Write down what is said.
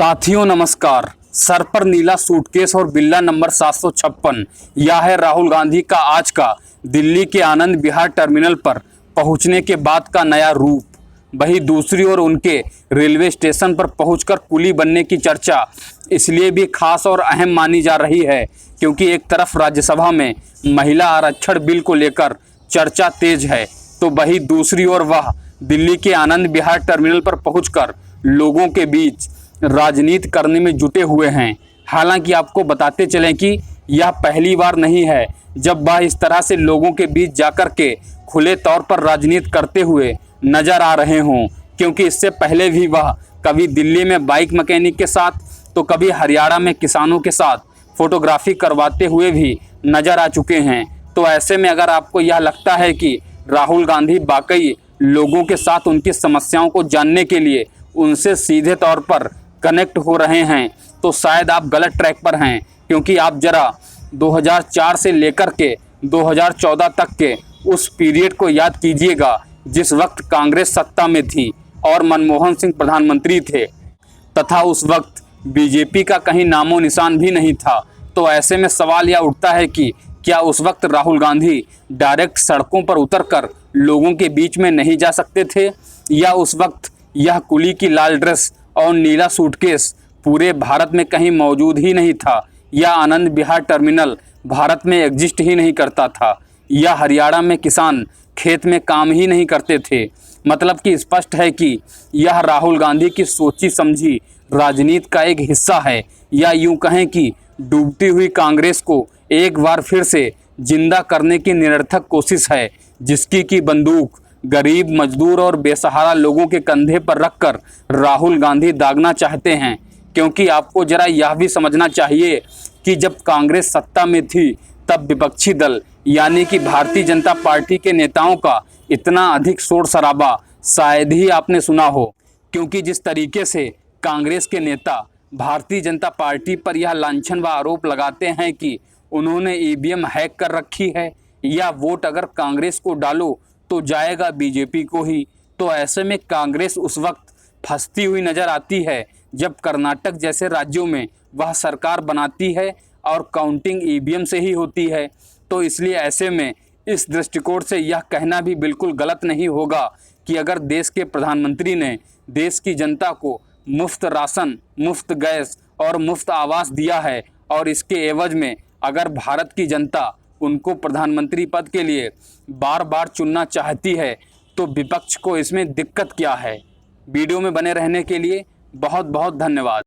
साथियों नमस्कार। सर पर नीला सूटकेस और बिल्ला नंबर 756, यह है राहुल गांधी का आज का दिल्ली के आनंद विहार टर्मिनल पर पहुंचने के बाद का नया रूप। वहीं दूसरी ओर उनके रेलवे स्टेशन पर पहुंचकर कुली बनने की चर्चा इसलिए भी खास और अहम मानी जा रही है क्योंकि एक तरफ राज्यसभा में महिला आरक्षण बिल को लेकर चर्चा तेज है, तो वहीं दूसरी ओर वह दिल्ली के आनंद विहार टर्मिनल पर पहुंचकर लोगों के बीच राजनीति करने में जुटे हुए हैं। हालांकि आपको बताते चलें कि यह पहली बार नहीं है जब वह इस तरह से लोगों के बीच जाकर के खुले तौर पर राजनीति करते हुए नजर आ रहे हों, क्योंकि इससे पहले भी वह कभी दिल्ली में बाइक मैकेनिक के साथ तो कभी हरियाणा में किसानों के साथ फोटोग्राफी करवाते हुए भी नजर आ चुके हैं। तो ऐसे में अगर आपको यह लगता है कि राहुल गांधी वाकई लोगों के साथ उनकी समस्याओं को जानने के लिए उनसे सीधे तौर पर कनेक्ट हो रहे हैं, तो शायद आप गलत ट्रैक पर हैं, क्योंकि आप जरा 2004 से लेकर के 2014 तक के उस पीरियड को याद कीजिएगा जिस वक्त कांग्रेस सत्ता में थी और मनमोहन सिंह प्रधानमंत्री थे तथा उस वक्त बीजेपी का कहीं नामो निशान भी नहीं था। तो ऐसे में सवाल यह उठता है कि क्या उस वक्त राहुल गांधी डायरेक्ट सड़कों पर उतरकर लोगों के बीच में नहीं जा सकते थे, या उस वक्त यह कुली की लाल ड्रेस और नीला सूटकेस पूरे भारत में कहीं मौजूद ही नहीं था, या आनंद विहार टर्मिनल भारत में एग्जिस्ट ही नहीं करता था, या हरियाणा में किसान खेत में काम ही नहीं करते थे। मतलब कि स्पष्ट है कि यह राहुल गांधी की सोची समझी राजनीति का एक हिस्सा है, या यूं कहें कि डूबती हुई कांग्रेस को एक बार फिर से जिंदा करने की निरर्थक कोशिश है, जिसकी की बंदूक गरीब, मजदूर और बेसहारा लोगों के कंधे पर रखकर राहुल गांधी दागना चाहते हैं। क्योंकि आपको जरा यह भी समझना चाहिए कि जब कांग्रेस सत्ता में थी तब विपक्षी दल यानी कि भारतीय जनता पार्टी के नेताओं का इतना अधिक शोर शराबा शायद ही आपने सुना हो, क्योंकि जिस तरीके से कांग्रेस के नेता भारतीय जनता पार्टी पर यह लांछन व आरोप लगाते हैं कि उन्होंने ईवीएम हैक कर रखी है, या वोट अगर कांग्रेस को डालो तो जाएगा बीजेपी को ही। तो ऐसे में कांग्रेस उस वक्त फंसती हुई नजर आती है जब कर्नाटक जैसे राज्यों में वह सरकार बनाती है और काउंटिंग ईवीएम से ही होती है। तो इसलिए ऐसे में इस दृष्टिकोण से यह कहना भी बिल्कुल गलत नहीं होगा कि अगर देश के प्रधानमंत्री ने देश की जनता को मुफ्त राशन, मुफ्त गैस और मुफ्त आवास दिया है और इसके एवज में अगर भारत की जनता उनको प्रधानमंत्री पद के लिए बार बार चुनना चाहती है तो विपक्ष को इसमें दिक्कत क्या है। वीडियो में बने रहने के लिए बहुत बहुत धन्यवाद।